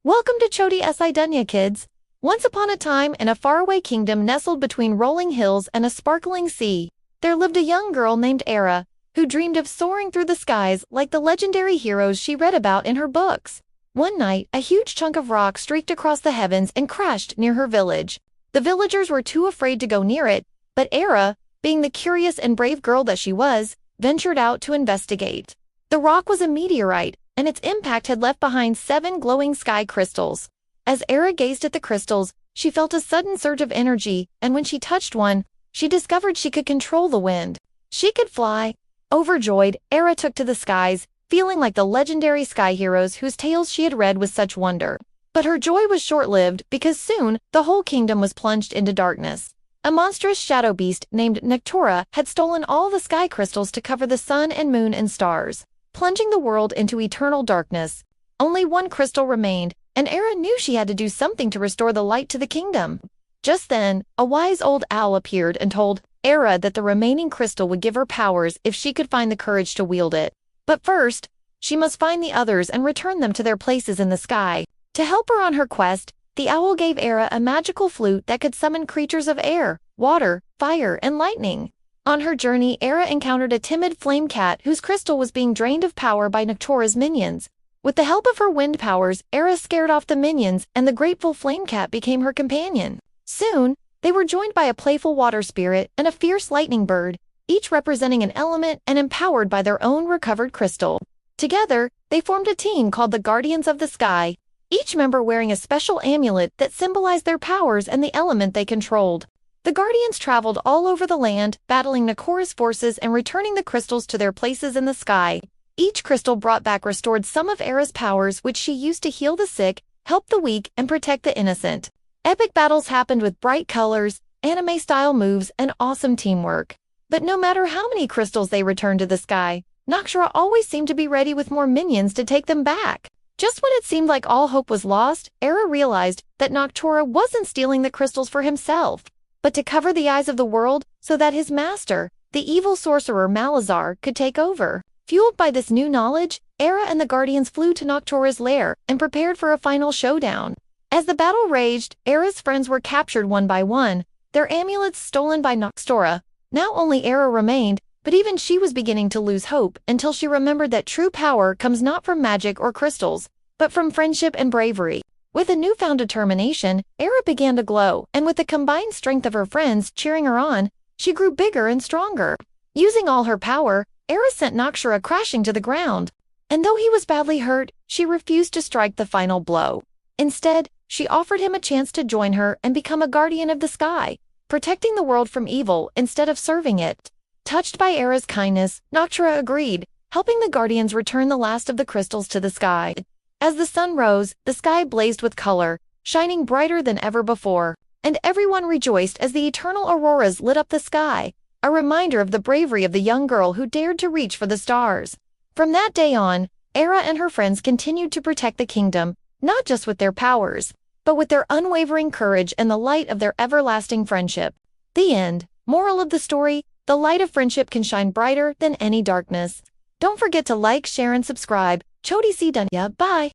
Welcome to Choti Si Duniya, kids. Once upon a time, in a faraway kingdom nestled between rolling hills and a sparkling sea, there lived a young girl named Aira, who dreamed of soaring through the skies like the legendary heroes she read about in her books. One night, a huge chunk of rock streaked across the heavens and crashed near her village. The villagers were too afraid to go near it, but Aira, being the curious and brave girl that she was, ventured out to investigate. The rock was a meteorite, and its impact had left behind 7 glowing sky crystals. As Aira gazed at the crystals, she felt a sudden surge of energy, and when she touched one, she discovered she could control the wind. She could fly. Overjoyed, Aira took to the skies, feeling like the legendary sky heroes whose tales she had read with such wonder. But her joy was short-lived because soon the whole kingdom was plunged into darkness. A monstrous shadow beast named Noctura had stolen all the sky crystals to cover the sun and moon and stars, plunging the world into eternal darkness. Only one crystal remained, and Aira knew she had to do something to restore the light to the kingdom. Just then, a wise old owl appeared and told Aira that the remaining crystal would give her powers if she could find the courage to wield it. But first, she must find the others and return them to their places in the sky. To help her on her quest, the owl gave Aira a magical flute that could summon creatures of air, water, fire, and lightning. On her journey, Aira encountered a timid flame cat whose crystal was being drained of power by Noctura's minions. With the help of her wind powers, Aira scared off the minions, and the grateful flame cat became her companion. Soon, they were joined by a playful water spirit and a fierce lightning bird, each representing an element and empowered by their own recovered crystal. Together, they formed a team called the Guardians of the Sky, each member wearing a special amulet that symbolized their powers and the element they controlled. The Guardians traveled all over the land, battling Noctura's forces and returning the crystals to their places in the sky. Each crystal brought back restored some of Aira's powers, which she used to heal the sick, help the weak, and protect the innocent. Epic battles happened with bright colors, anime-style moves, and awesome teamwork. But no matter how many crystals they returned to the sky, Noctura always seemed to be ready with more minions to take them back. Just when it seemed like all hope was lost, Aira realized that Noctura wasn't stealing the crystals for himself, but to cover the eyes of the world so that his master, the evil sorcerer Malazar, could take over. Fueled by this new knowledge, Aira and the Guardians flew to Noctura's lair and prepared for a final showdown. As the battle raged, Aira's friends were captured one by one, their amulets stolen by Noctura. Now only Aira remained, but even she was beginning to lose hope until she remembered that true power comes not from magic or crystals, but from friendship and bravery. With a newfound determination, Aira began to glow, and with the combined strength of her friends cheering her on, she grew bigger and stronger. Using all her power, Aira sent Noctura crashing to the ground. And though he was badly hurt, she refused to strike the final blow. Instead, she offered him a chance to join her and become a guardian of the sky, protecting the world from evil instead of serving it. Touched by Aira's kindness, Noctura agreed, helping the Guardians return the last of the crystals to the sky. As the sun rose, the sky blazed with color, shining brighter than ever before, and everyone rejoiced as the eternal auroras lit up the sky, a reminder of the bravery of the young girl who dared to reach for the stars. From that day on, Aira and her friends continued to protect the kingdom, not just with their powers, but with their unwavering courage and the light of their everlasting friendship. The end. Moral of the story: the light of friendship can shine brighter than any darkness. Don't forget to like, share, and subscribe. Choti Si Duniya. Bye.